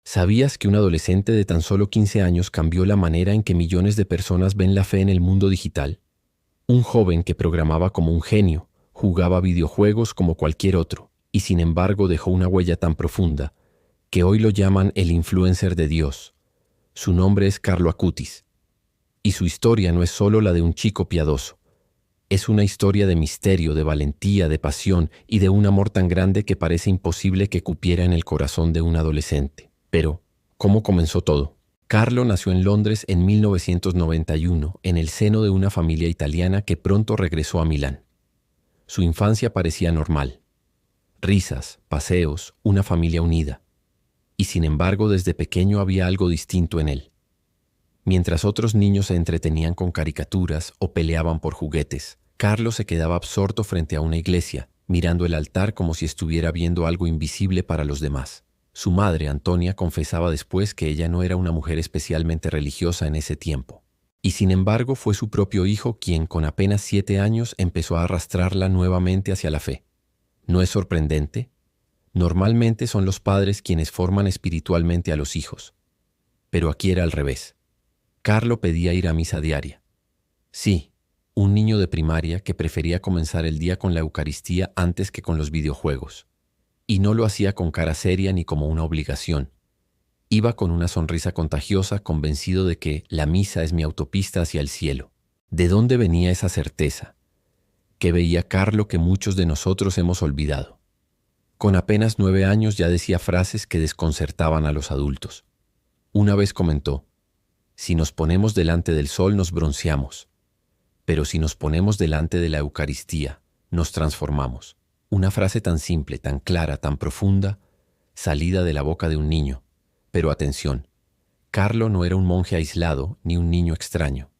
¿Sabías que un adolescente de tan solo 15 años cambió la manera en que millones de personas ven la fe en el mundo digital? Un joven que programaba como un genio, jugaba videojuegos como cualquier otro, y sin embargo dejó una huella tan profunda que hoy lo llaman el influencer de Dios. Su nombre es Carlo Acutis, y su historia no es solo la de un chico piadoso. Es una historia de misterio, de valentía, de pasión y de un amor tan grande que parece imposible que cupiera en el corazón de un adolescente. Pero, ¿cómo comenzó todo? Carlo nació en Londres en 1991, en el seno de una familia italiana que pronto regresó a Milán. Su infancia parecía normal. Risas, paseos, una familia unida. Y sin embargo, desde pequeño había algo distinto en él. Mientras otros niños se entretenían con caricaturas o peleaban por juguetes, Carlo se quedaba absorto frente a una iglesia, mirando el altar como si estuviera viendo algo invisible para los demás. Su madre, Antonia, confesaba después que ella no era una mujer especialmente religiosa en ese tiempo. Y sin embargo fue su propio hijo quien, con apenas 7 años, empezó a arrastrarla nuevamente hacia la fe. ¿No es sorprendente? Normalmente son los padres quienes forman espiritualmente a los hijos. Pero aquí era al revés. Carlo pedía ir a misa diaria. Sí, un niño de primaria que prefería comenzar el día con la Eucaristía antes que con los videojuegos. Y no lo hacía con cara seria ni como una obligación. Iba con una sonrisa contagiosa, convencido de que la misa es mi autopista hacia el cielo. ¿De dónde venía esa certeza? ¿Qué veía Carlo que muchos de nosotros hemos olvidado? Con apenas 9 años ya decía frases que desconcertaban a los adultos. Una vez comentó: si nos ponemos delante del sol nos bronceamos, pero si nos ponemos delante de la Eucaristía, nos transformamos. Una frase tan simple, tan clara, tan profunda, salida de la boca de un niño. Pero atención, Carlo no era un monje aislado ni un niño extraño.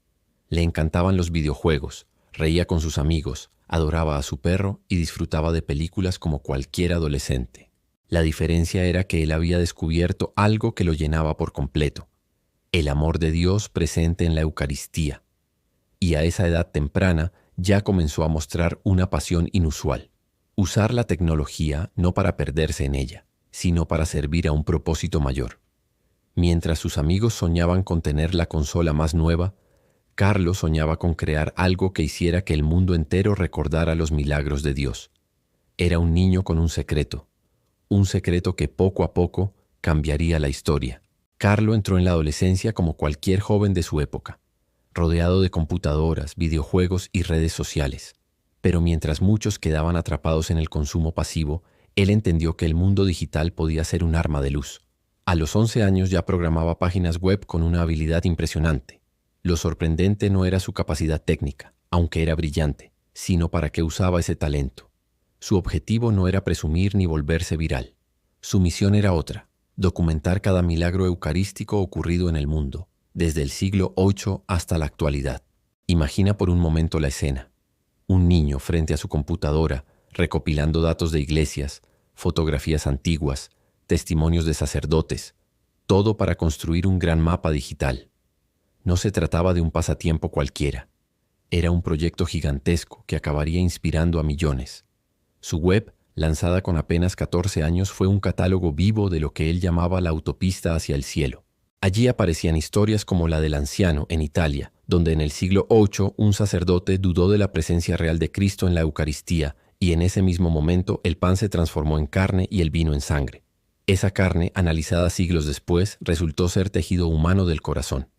Le encantaban los videojuegos, reía con sus amigos, adoraba a su perro y disfrutaba de películas como cualquier adolescente. La diferencia era que él había descubierto algo que lo llenaba por completo: el amor de Dios presente en la Eucaristía. Y a esa edad temprana ya comenzó a mostrar una pasión inusual: usar la tecnología no para perderse en ella, sino para servir a un propósito mayor. Mientras sus amigos soñaban con tener la consola más nueva, Carlo soñaba con crear algo que hiciera que el mundo entero recordara los milagros de Dios. Era un niño con un secreto que poco a poco cambiaría la historia. Carlo entró en la adolescencia como cualquier joven de su época, rodeado de computadoras, videojuegos y redes sociales. Pero mientras muchos quedaban atrapados en el consumo pasivo, él entendió que el mundo digital podía ser un arma de luz. A los 11 años ya programaba páginas web con una habilidad impresionante. Lo sorprendente no era su capacidad técnica, aunque era brillante, sino para qué usaba ese talento. Su objetivo no era presumir ni volverse viral. Su misión era otra: documentar cada milagro eucarístico ocurrido en el mundo, desde el siglo VIII hasta la actualidad. Imagina por un momento la escena: un niño frente a su computadora, recopilando datos de iglesias, fotografías antiguas, testimonios de sacerdotes, todo para construir un gran mapa digital. No se trataba de un pasatiempo cualquiera. Era un proyecto gigantesco que acabaría inspirando a millones. Su web, lanzada con apenas 14 años, fue un catálogo vivo de lo que él llamaba la autopista hacia el cielo. Allí aparecían historias como la del anciano en Italia, donde en el siglo VIII un sacerdote dudó de la presencia real de Cristo en la Eucaristía, y en ese mismo momento el pan se transformó en carne y el vino en sangre. Esa carne, analizada siglos después, resultó ser tejido humano del corazón.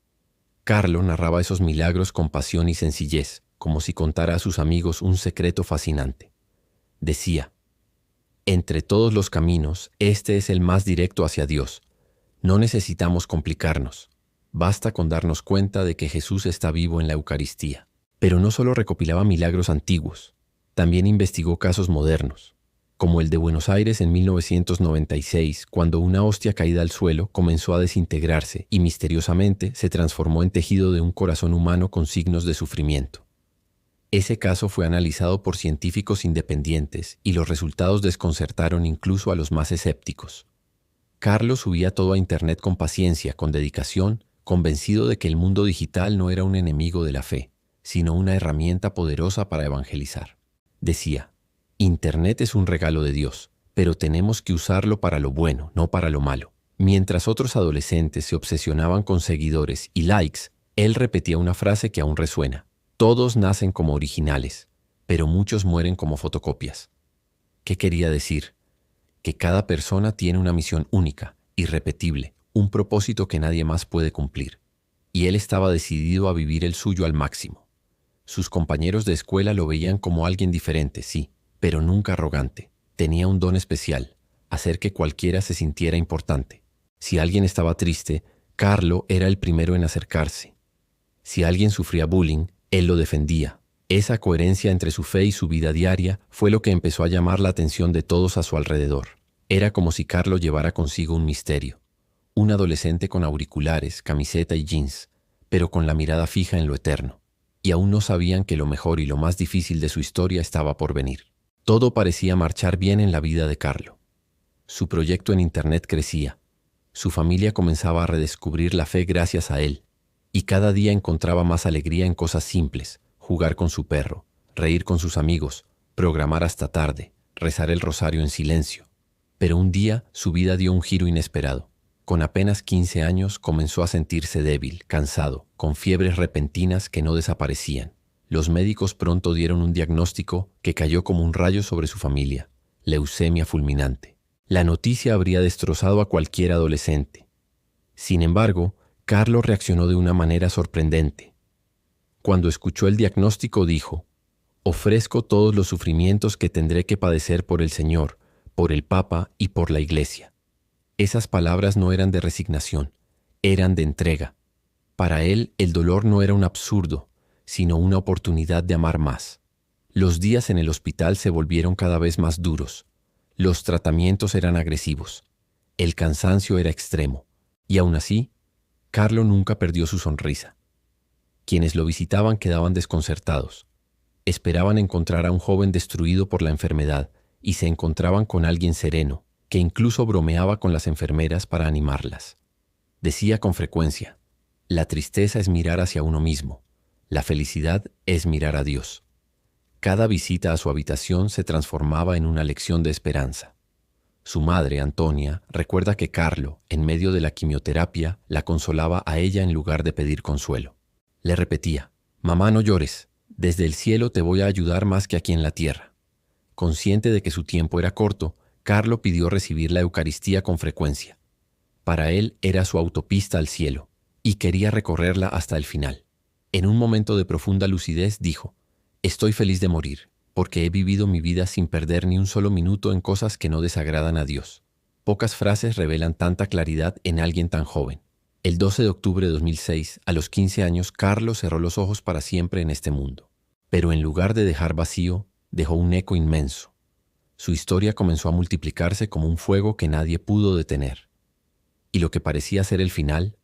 Carlo narraba esos milagros con pasión y sencillez, como si contara a sus amigos un secreto fascinante. Decía: entre todos los caminos, este es el más directo hacia Dios. No necesitamos complicarnos. Basta con darnos cuenta de que Jesús está vivo en la Eucaristía. Pero no solo recopilaba milagros antiguos, también investigó casos modernos, como el de Buenos Aires en 1996, cuando una hostia caída al suelo comenzó a desintegrarse y misteriosamente se transformó en tejido de un corazón humano con signos de sufrimiento. Ese caso fue analizado por científicos independientes y los resultados desconcertaron incluso a los más escépticos. Carlo subía todo a Internet con paciencia, con dedicación, convencido de que el mundo digital no era un enemigo de la fe, sino una herramienta poderosa para evangelizar. Decía: Internet es un regalo de Dios, pero tenemos que usarlo para lo bueno, no para lo malo. Mientras otros adolescentes se obsesionaban con seguidores y likes, él repetía una frase que aún resuena: todos nacen como originales, pero muchos mueren como fotocopias. ¿Qué quería decir? Que cada persona tiene una misión única, irrepetible, un propósito que nadie más puede cumplir. Y él estaba decidido a vivir el suyo al máximo. Sus compañeros de escuela lo veían como alguien diferente, sí, pero nunca arrogante. Tenía un don especial: hacer que cualquiera se sintiera importante. Si alguien estaba triste, Carlo era el primero en acercarse. Si alguien sufría bullying, él lo defendía. Esa coherencia entre su fe y su vida diaria fue lo que empezó a llamar la atención de todos a su alrededor. Era como si Carlo llevara consigo un misterio. Un adolescente con auriculares, camiseta y jeans, pero con la mirada fija en lo eterno. Y aún no sabían que lo mejor y lo más difícil de su historia estaba por venir. Todo parecía marchar bien en la vida de Carlo. Su proyecto en Internet crecía. Su familia comenzaba a redescubrir la fe gracias a él. Y cada día encontraba más alegría en cosas simples: jugar con su perro, reír con sus amigos, programar hasta tarde, rezar el rosario en silencio. Pero un día su vida dio un giro inesperado. Con apenas 15 años comenzó a sentirse débil, cansado, con fiebres repentinas que no desaparecían. Los médicos pronto dieron un diagnóstico que cayó como un rayo sobre su familia: leucemia fulminante. La noticia habría destrozado a cualquier adolescente. Sin embargo, Carlo reaccionó de una manera sorprendente. Cuando escuchó el diagnóstico dijo: ofrezco todos los sufrimientos que tendré que padecer por el Señor, por el Papa y por la Iglesia. Esas palabras no eran de resignación, eran de entrega. Para él, el dolor no era un absurdo, sino una oportunidad de amar más. Los días en el hospital se volvieron cada vez más duros. Los tratamientos eran agresivos. El cansancio era extremo. Y aún así, Carlo nunca perdió su sonrisa. Quienes lo visitaban quedaban desconcertados. Esperaban encontrar a un joven destruido por la enfermedad y se encontraban con alguien sereno, que incluso bromeaba con las enfermeras para animarlas. Decía con frecuencia: la tristeza es mirar hacia uno mismo, la felicidad es mirar a Dios. Cada visita a su habitación se transformaba en una lección de esperanza. Su madre, Antonia, recuerda que Carlo, en medio de la quimioterapia, la consolaba a ella en lugar de pedir consuelo. Le repetía: mamá, no llores, desde el cielo te voy a ayudar más que aquí en la tierra. Consciente de que su tiempo era corto, Carlo pidió recibir la Eucaristía con frecuencia. Para él era su autopista al cielo, y quería recorrerla hasta el final. En un momento de profunda lucidez dijo: estoy feliz de morir, porque he vivido mi vida sin perder ni un solo minuto en cosas que no desagradan a Dios. Pocas frases revelan tanta claridad en alguien tan joven. El 12 de octubre de 2006, a los 15 años, Carlo cerró los ojos para siempre en este mundo. Pero en lugar de dejar vacío, dejó un eco inmenso. Su historia comenzó a multiplicarse como un fuego que nadie pudo detener. Y lo que parecía ser el final,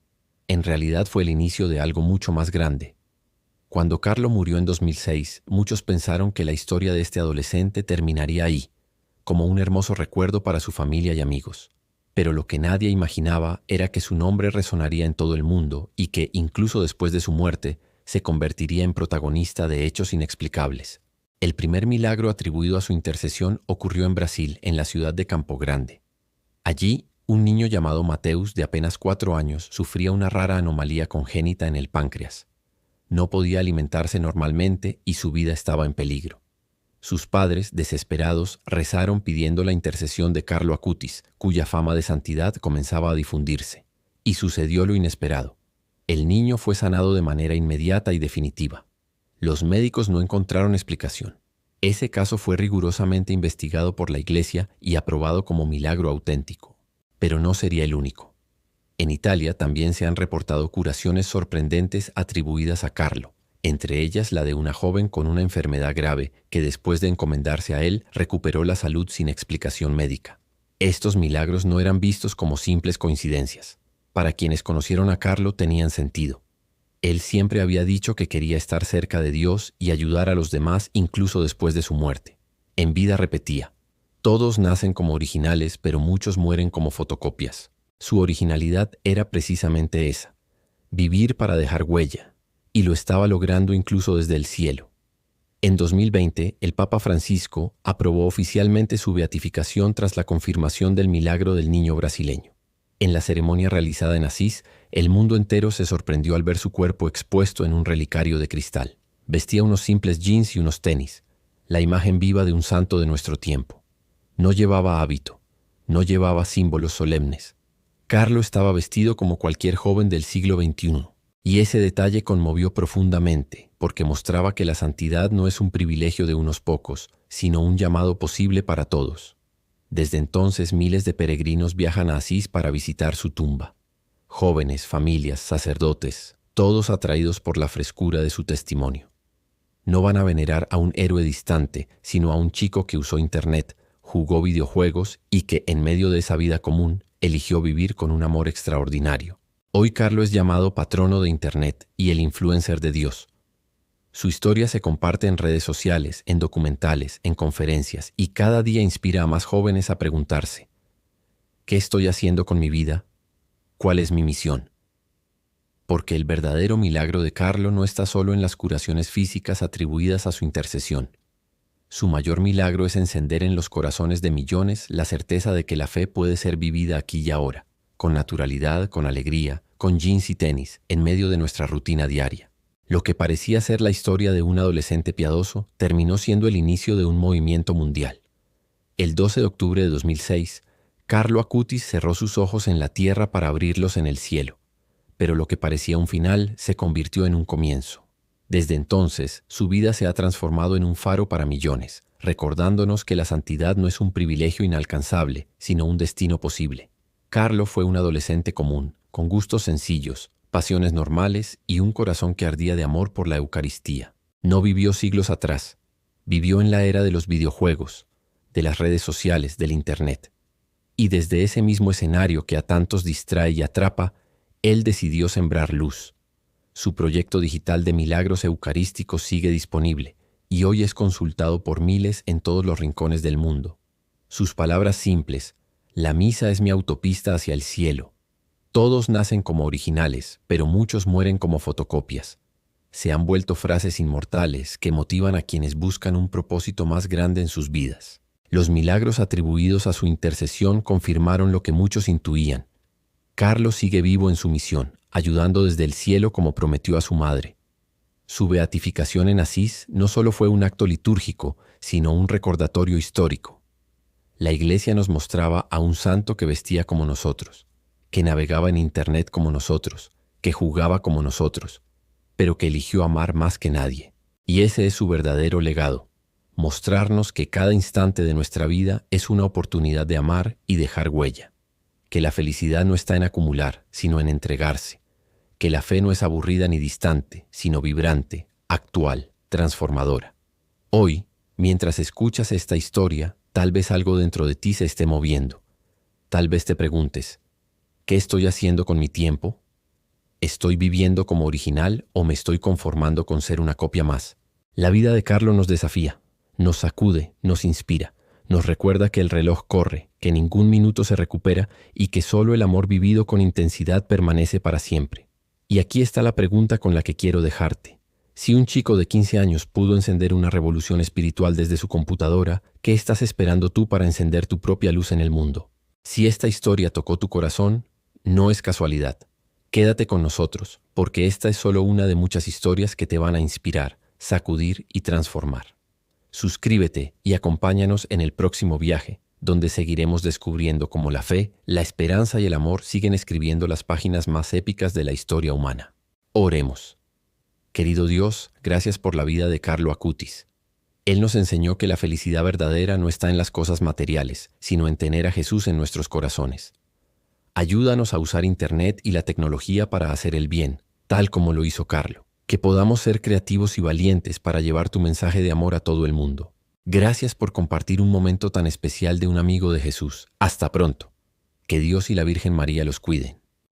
en realidad fue el inicio de algo mucho más grande. Cuando Carlo murió en 2006, muchos pensaron que la historia de este adolescente terminaría ahí, como un hermoso recuerdo para su familia y amigos. Pero lo que nadie imaginaba era que su nombre resonaría en todo el mundo y que, incluso después de su muerte, se convertiría en protagonista de hechos inexplicables. El primer milagro atribuido a su intercesión ocurrió en Brasil, en la ciudad de Campo Grande. Allí, un niño llamado Mateus, de apenas 4 años, sufría una rara anomalía congénita en el páncreas. No podía alimentarse normalmente y su vida estaba en peligro. Sus padres, desesperados, rezaron pidiendo la intercesión de Carlo Acutis, cuya fama de santidad comenzaba a difundirse. Y sucedió lo inesperado. El niño fue sanado de manera inmediata y definitiva. Los médicos no encontraron explicación. Ese caso fue rigurosamente investigado por la Iglesia y aprobado como milagro auténtico. Pero no sería el único. En Italia también se han reportado curaciones sorprendentes atribuidas a Carlo, entre ellas la de una joven con una enfermedad grave que después de encomendarse a él recuperó la salud sin explicación médica. Estos milagros no eran vistos como simples coincidencias. Para quienes conocieron a Carlo tenían sentido. Él siempre había dicho que quería estar cerca de Dios y ayudar a los demás incluso después de su muerte. En vida repetía: todos nacen como originales, pero muchos mueren como fotocopias. Su originalidad era precisamente esa: vivir para dejar huella, y lo estaba logrando incluso desde el cielo. En 2020, el Papa Francisco aprobó oficialmente su beatificación tras la confirmación del milagro del niño brasileño. En la ceremonia realizada en Asís, el mundo entero se sorprendió al ver su cuerpo expuesto en un relicario de cristal. Vestía unos simples jeans y unos tenis, la imagen viva de un santo de nuestro tiempo. No llevaba hábito, no llevaba símbolos solemnes. Carlo estaba vestido como cualquier joven del siglo XXI, y ese detalle conmovió profundamente, porque mostraba que la santidad no es un privilegio de unos pocos, sino un llamado posible para todos. Desde entonces miles de peregrinos viajan a Asís para visitar su tumba. Jóvenes, familias, sacerdotes, todos atraídos por la frescura de su testimonio. No van a venerar a un héroe distante, sino a un chico que usó Internet, jugó videojuegos y que, en medio de esa vida común, eligió vivir con un amor extraordinario. Hoy Carlo es llamado patrono de Internet y el influencer de Dios. Su historia se comparte en redes sociales, en documentales, en conferencias y cada día inspira a más jóvenes a preguntarse: ¿qué estoy haciendo con mi vida? ¿Cuál es mi misión? Porque el verdadero milagro de Carlo no está solo en las curaciones físicas atribuidas a su intercesión. Su mayor milagro es encender en los corazones de millones la certeza de que la fe puede ser vivida aquí y ahora, con naturalidad, con alegría, con jeans y tenis, en medio de nuestra rutina diaria. Lo que parecía ser la historia de un adolescente piadoso terminó siendo el inicio de un movimiento mundial. El 12 de octubre de 2006, Carlo Acutis cerró sus ojos en la tierra para abrirlos en el cielo, pero lo que parecía un final se convirtió en un comienzo. Desde entonces, su vida se ha transformado en un faro para millones, recordándonos que la santidad no es un privilegio inalcanzable, sino un destino posible. Carlo fue un adolescente común, con gustos sencillos, pasiones normales y un corazón que ardía de amor por la Eucaristía. No vivió siglos atrás, vivió en la era de los videojuegos, de las redes sociales, del Internet. Y desde ese mismo escenario que a tantos distrae y atrapa, él decidió sembrar luz. Su proyecto digital de milagros eucarísticos sigue disponible y hoy es consultado por miles en todos los rincones del mundo. Sus palabras simples: la misa es mi autopista hacia el cielo. Todos nacen como originales, pero muchos mueren como fotocopias. Se han vuelto frases inmortales que motivan a quienes buscan un propósito más grande en sus vidas. Los milagros atribuidos a su intercesión confirmaron lo que muchos intuían. Carlo sigue vivo en su misión, ayudando desde el cielo como prometió a su madre. Su beatificación en Asís no solo fue un acto litúrgico, sino un recordatorio histórico. La Iglesia nos mostraba a un santo que vestía como nosotros, que navegaba en Internet como nosotros, que jugaba como nosotros, pero que eligió amar más que nadie. Y ese es su verdadero legado: mostrarnos que cada instante de nuestra vida es una oportunidad de amar y dejar huella. Que la felicidad no está en acumular, sino en entregarse. Que la fe no es aburrida ni distante, sino vibrante, actual, transformadora. Hoy, mientras escuchas esta historia, tal vez algo dentro de ti se esté moviendo. Tal vez te preguntes: ¿qué estoy haciendo con mi tiempo? ¿Estoy viviendo como original o me estoy conformando con ser una copia más? La vida de Carlo nos desafía, nos sacude, nos inspira. Nos recuerda que el reloj corre, que ningún minuto se recupera y que solo el amor vivido con intensidad permanece para siempre. Y aquí está la pregunta con la que quiero dejarte. Si un chico de 15 años pudo encender una revolución espiritual desde su computadora, ¿qué estás esperando tú para encender tu propia luz en el mundo? Si esta historia tocó tu corazón, no es casualidad. Quédate con nosotros, porque esta es solo una de muchas historias que te van a inspirar, sacudir y transformar. Suscríbete y acompáñanos en el próximo viaje, donde seguiremos descubriendo cómo la fe, la esperanza y el amor siguen escribiendo las páginas más épicas de la historia humana. Oremos. Querido Dios, gracias por la vida de Carlo Acutis. Él nos enseñó que la felicidad verdadera no está en las cosas materiales, sino en tener a Jesús en nuestros corazones. Ayúdanos a usar Internet y la tecnología para hacer el bien, tal como lo hizo Carlo. Que podamos ser creativos y valientes para llevar tu mensaje de amor a todo el mundo. Gracias por compartir un momento tan especial de un amigo de Jesús. Hasta pronto. Que Dios y la Virgen María los cuiden.